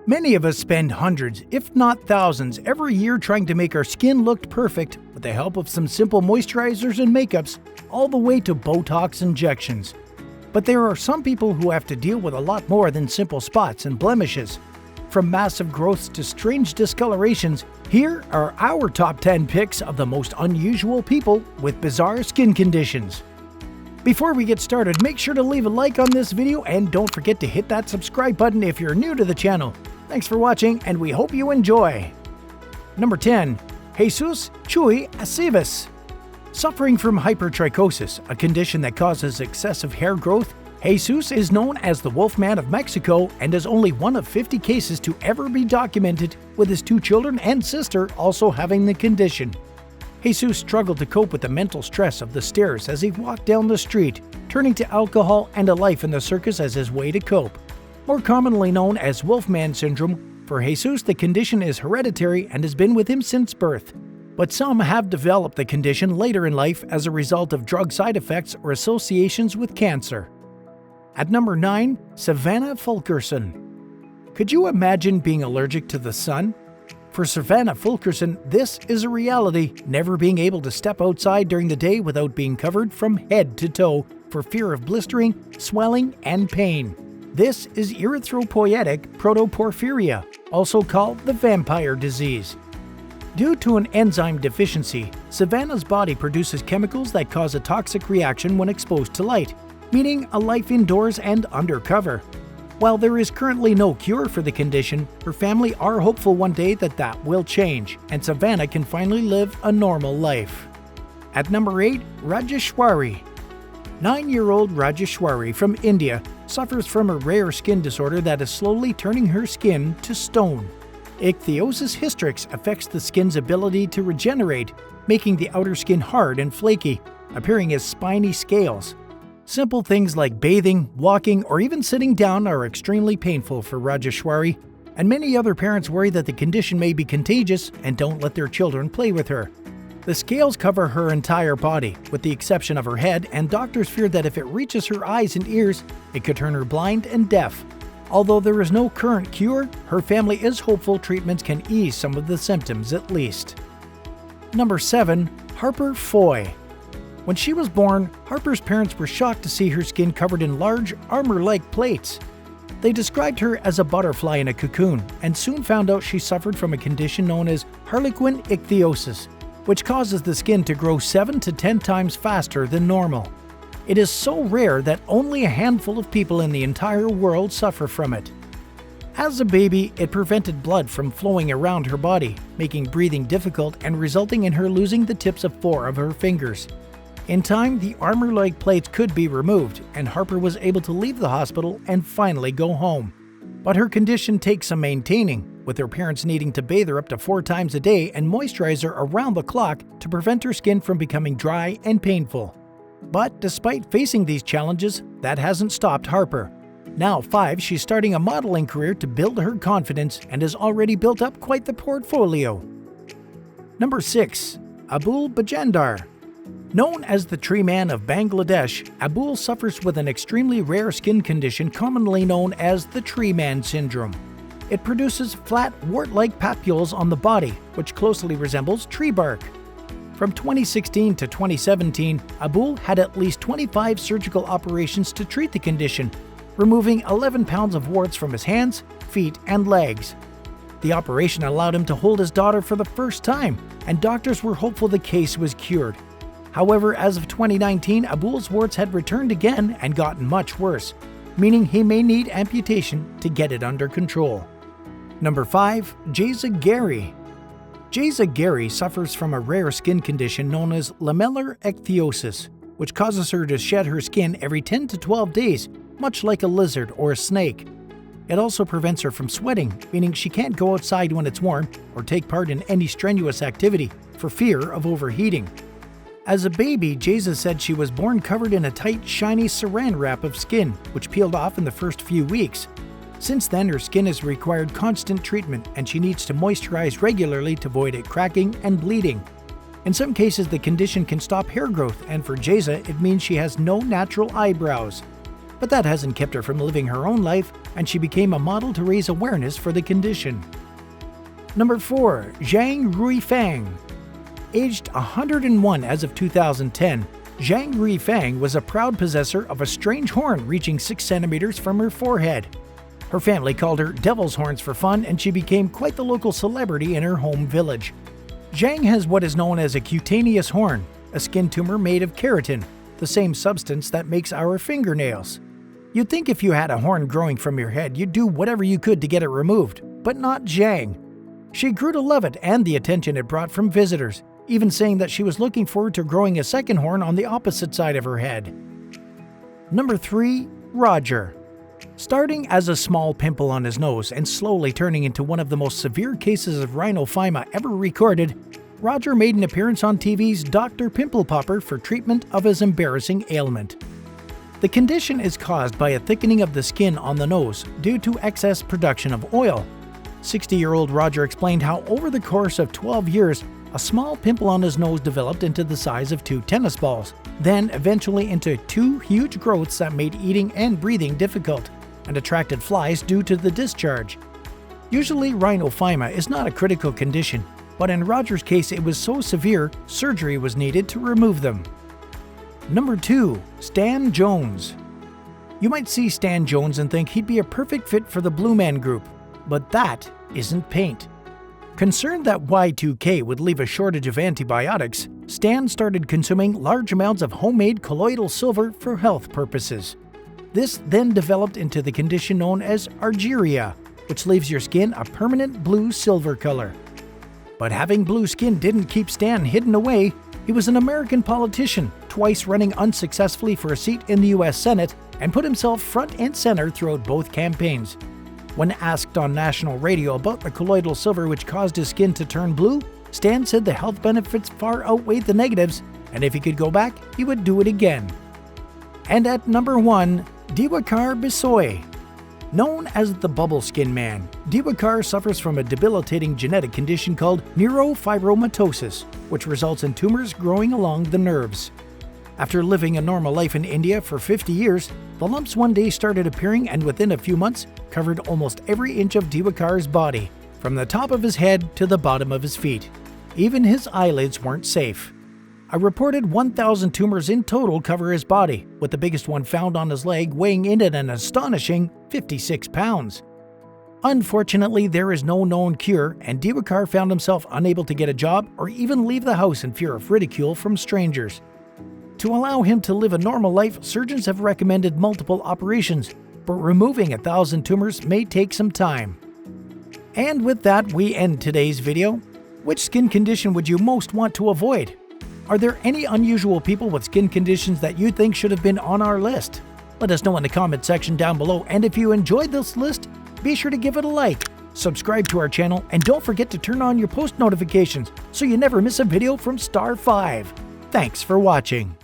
Many of us spend hundreds, if not thousands, every year trying to make our skin look perfect with the help of some simple moisturizers and makeups, all the way to botox injections. But there are some people who have to deal with a lot more than simple spots and blemishes. From massive growths to strange discolorations, here are our top 10 picks of the most unusual people with bizarre skin conditions. Before we get started, make sure to leave a like on this video and don't forget to hit that subscribe button if you're new to the channel. Thanks for watching and we hope you enjoy. Number 10. Jesus CHUY ACEVES. Suffering from hypertrichosis, a condition that causes excessive hair growth, Jesus is known as the Wolfman of Mexico and is only one of 50 cases to ever be documented, with his 2 children and sister also having the condition. Jesus struggled to cope with the mental stress of the stairs as he walked down the street, turning to alcohol and a life in the circus as his way to cope. More commonly known as Wolfman syndrome, for Jesus the condition is hereditary and has been with him since birth. But some have developed the condition later in life as a result of drug side effects or associations with cancer. At number 9, SAVANNAH FULKERSON. Could you imagine being allergic to the sun? For SAVANNAH FULKERSON, this is a reality, never being able to step outside during the day without being covered from head to toe for fear of blistering, swelling, and pain. This is erythropoietic protoporphyria, also called the vampire disease. Due to an enzyme deficiency, SAVANNAH's body produces chemicals that cause a toxic reaction when exposed to light, meaning a life indoors and undercover. While there is currently no cure for the condition, her family are hopeful one day that will change, and SAVANNAH can finally live a normal life. At number 8, RAJESHWARI. 9-year-old RAJESHWARI from India suffers from a rare skin disorder that is slowly turning her skin to stone. Ichthyosis hystrix affects the skin's ability to regenerate, making the outer skin hard and flaky, appearing as spiny scales. Simple things like bathing, walking, or even sitting down are extremely painful for RAJESHWARI, and many other parents worry that the condition may be contagious and don't let their children play with her. The scales cover her entire body, with the exception of her head, and doctors fear that if it reaches her eyes and ears, it could turn her blind and deaf. Although there is no current cure, her family is hopeful treatments can ease some of the symptoms at least. Number 7. HARPER FOY. When she was born, Harper's parents were shocked to see her skin covered in large, armor-like plates. They described her as a butterfly in a cocoon, and soon found out she suffered from a condition known as harlequin ichthyosis, which causes the skin to grow 7 to 10 times faster than normal. It is so rare that only a handful of people in the entire world suffer from it. As a baby, it prevented blood from flowing around her body, making breathing difficult and resulting in her losing the tips of 4 of her fingers. In time, the armor-like plates could be removed, and Harper was able to leave the hospital and finally go home. But her condition takes some maintaining, with her parents needing to bathe her up to 4 times a day and moisturize her around the clock to prevent her skin from becoming dry and painful. But despite facing these challenges, that hasn't stopped Harper. Now 5, she's starting a modeling career to build her confidence and has already built up quite the portfolio. Number 6. ABUL BAJANDAR. Known as the Tree Man of Bangladesh, ABUL suffers with an extremely rare skin condition commonly known as the Tree Man syndrome. It produces flat, wart-like papules on the body, which closely resembles tree bark. From 2016 to 2017, ABUL had at least 25 surgical operations to treat the condition, removing 11 pounds of warts from his hands, feet, and legs. The operation allowed him to hold his daughter for the first time, and doctors were hopeful the case was cured. However, as of 2019, ABUL's warts had returned again and gotten much worse, meaning he may need amputation to get it under control. Number 5. JEYZA. JEYZA suffers from a rare skin condition known as lamellar ichthyosis, which causes her to shed her skin every 10 to 12 days, much like a lizard or a snake. It also prevents her from sweating, meaning she can't go outside when it's warm or take part in any strenuous activity for fear of overheating. As a baby, JEYZA said she was born covered in a tight, shiny saran wrap of skin, which peeled off in the first few weeks. Since then, her skin has required constant treatment and she needs to moisturize regularly to avoid it cracking and bleeding. In some cases, the condition can stop hair growth, and for JEYZA, it means she has no natural eyebrows. but that hasn't kept her from living her own life, and she became a model to raise awareness for the condition. Number 4. Zhang Ruifang. Aged 101 as of 2010, Zhang Ruifang was a proud possessor of a strange horn reaching 6 centimeters from her forehead. Her family called her Devil's Horns for fun, and she became quite the local celebrity in her home village. Zhang has what is known as a cutaneous horn, a skin tumor made of keratin, the same substance that makes our fingernails. You'd think if you had a horn growing from your head, you'd do whatever you could to get it removed, but not Zhang. She grew to love it and the attention it brought from visitors, even saying that she was looking forward to growing a second horn on the opposite side of her head. Number 3. Roger. Starting as a small pimple on his nose and slowly turning into one of the most severe cases of rhinophyma ever recorded, Roger made an appearance on TV's Dr. Pimple Popper for treatment of his embarrassing ailment. The condition is caused by a thickening of the skin on the nose due to excess production of oil. 60-year-old Roger explained how over the course of 12 years, a small pimple on his nose developed into the size of 2 tennis balls, then eventually into 2 huge growths that made eating and breathing difficult, and attracted flies due to the discharge. Usually rhinophyma is not a critical condition, but in Roger's case it was so severe, surgery was needed to remove them. Number 2. Stan Jones. You might see Stan Jones and think he'd be a perfect fit for the Blue Man Group, but that isn't paint. Concerned that Y2K would leave a shortage of antibiotics, Stan started consuming large amounts of homemade colloidal silver for health purposes. This then developed into the condition known as argyria, which leaves your skin a permanent blue-silver color. But having blue skin didn't keep Stan hidden away. He was an American politician, twice running unsuccessfully for a seat in the US Senate, and put himself front and center throughout both campaigns. When asked on national radio about the colloidal silver which caused his skin to turn blue, Stan said the health benefits far outweighed the negatives, and if he could go back, he would do it again. And at number 1, DIWAKAR BISOYE. Known as the Bubble Skin Man, DIWAKAR suffers from a debilitating genetic condition called neurofibromatosis, which results in tumors growing along the nerves. After living a normal life in India for 50 years, the lumps one day started appearing and within a few months covered almost every inch of DIWAKAR's body, from the top of his head to the bottom of his feet. Even his eyelids weren't safe. A reported 1,000 tumors in total cover his body, with the biggest one found on his leg weighing in at an astonishing 56 pounds. Unfortunately, there is no known cure, and DIWAKAR found himself unable to get a job or even leave the house in fear of ridicule from strangers. To allow him to live a normal life, surgeons have recommended multiple operations, but removing 1,000 tumors may take some time. And with that, we end today's video. Which skin condition would you most want to avoid? Are there any unusual people with skin conditions that you think should have been on our list? Let us know in the comment section down below, and if you enjoyed this list, be sure to give it a like, subscribe to our channel, and don't forget to turn on your post notifications so you never miss a video from Star 5. Thanks for watching.